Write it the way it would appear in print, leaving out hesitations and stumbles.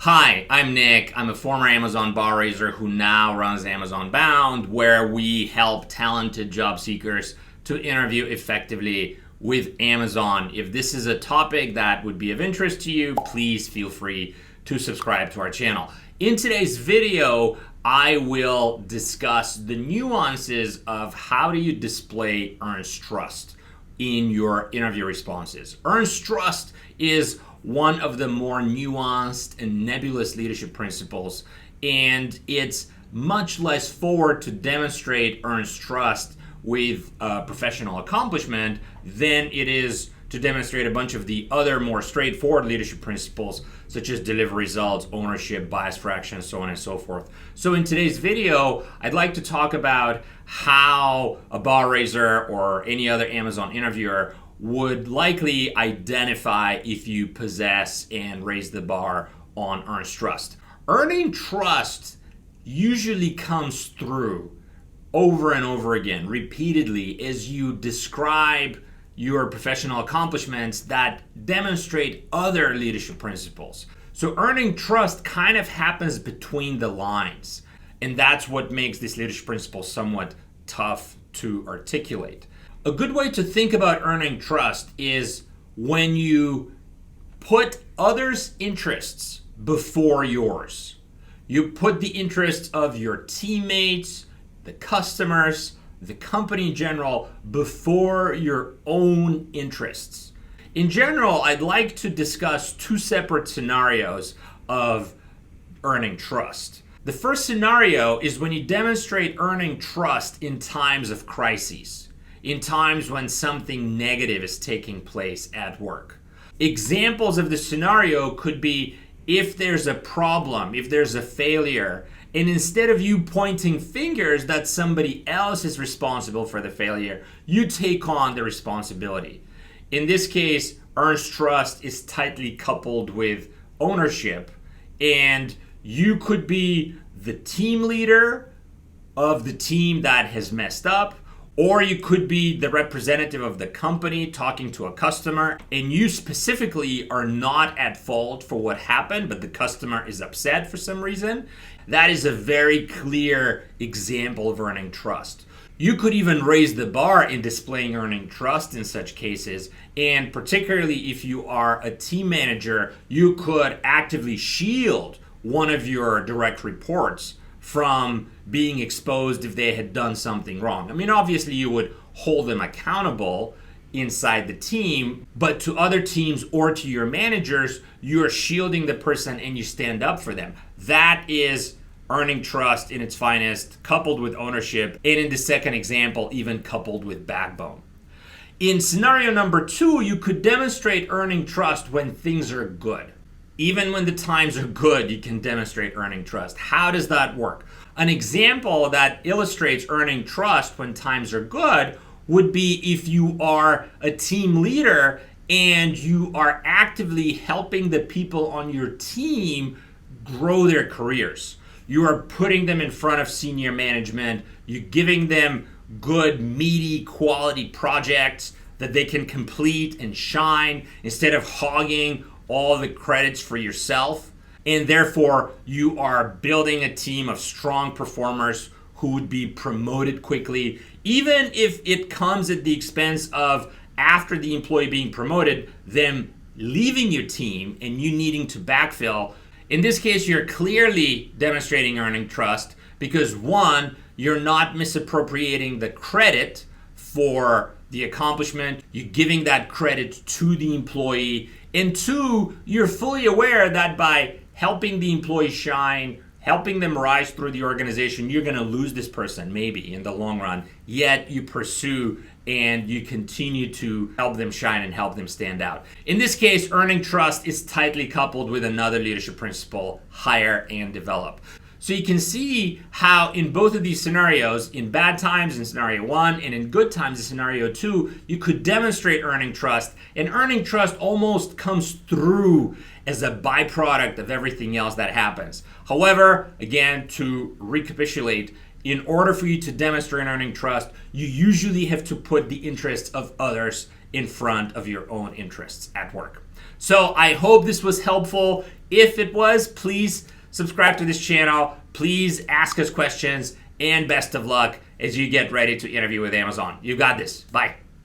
Hi, I'm Nick. I'm a former Amazon bar raiser who now runs Amazon Bound, where we help talented job seekers to interview effectively with Amazon. If this is a topic that would be of interest to you, please feel free to subscribe to our channel. In today's video, I will discuss the nuances of how do you display earns trust in your interview responses. Earns trust is one of the more nuanced and nebulous leadership principles, and it's much less forward to demonstrate earns trust with professional accomplishment than it is to demonstrate a bunch of the other more straightforward leadership principles, such as deliver results, ownership, bias fraction, so on and so forth. So in today's video, I'd like to talk about how a bar raiser or any other Amazon interviewer would likely identify if you possess and raise the bar on earns trust. Earning trust usually comes through over and over again, repeatedly, as you describe your professional accomplishments that demonstrate other leadership principles. So earning trust kind of happens between the lines, and that's what makes this leadership principle somewhat tough to articulate. A good way to think about earning trust is when you put others' interests before yours. You put the interests of your teammates, the customers, the company in general before your own interests. In general, I'd like to discuss two separate scenarios of earning trust. The first scenario is when you demonstrate earning trust in times of crises, in times when something negative is taking place at work. Examples of the scenario could be if there's a problem, if there's a failure, and instead of you pointing fingers that somebody else is responsible for the failure, you take on the responsibility. In this case, earns trust is tightly coupled with ownership, and you could be the team leader of the team that has messed up, or you could be the representative of the company talking to a customer, and you specifically are not at fault for what happened, but the customer is upset for some reason. That is a very clear example of earning trust. You could even raise the bar in displaying earning trust in such cases, and particularly if you are a team manager, you could actively shield one of your direct reports from being exposed if they had done something wrong. I mean, obviously you would hold them accountable inside the team, but to other teams or to your managers, you're shielding the person and you stand up for them. That is earning trust in its finest, coupled with ownership, and in the second example, even coupled with backbone. In scenario number two, you could demonstrate earning trust when things are good. Even when the times are good, you can demonstrate earning trust. How does that work? An example that illustrates earning trust when times are good would be if you are a team leader and you are actively helping the people on your team grow their careers. You are putting them in front of senior management. You're giving them good, meaty, quality projects that they can complete and shine instead of hogging all the credits for yourself, and therefore you are building a team of strong performers who would be promoted quickly, even if it comes at the expense of, after the employee being promoted, them leaving your team and you needing to backfill. In this case, you're clearly demonstrating earning trust because, one, you're not misappropriating the credit for the accomplishment, you're giving that credit to the employee, and two, you're fully aware that by helping the employee shine, helping them rise through the organization, you're going to lose this person maybe in the long run, yet you pursue and you continue to help them shine and help them stand out. In this case, earning trust is tightly coupled with another leadership principle, hire and develop. So you can see how in both of these scenarios, in bad times in scenario one and in good times in scenario two, you could demonstrate earning trust, and earning trust almost comes through as a byproduct of everything else that happens. However, again, to recapitulate, in order for you to demonstrate earning trust, you usually have to put the interests of others in front of your own interests at work. So I hope this was helpful. If it was, please subscribe to this channel. Please ask us questions, and best of luck as you get ready to interview with Amazon. You got this. Bye.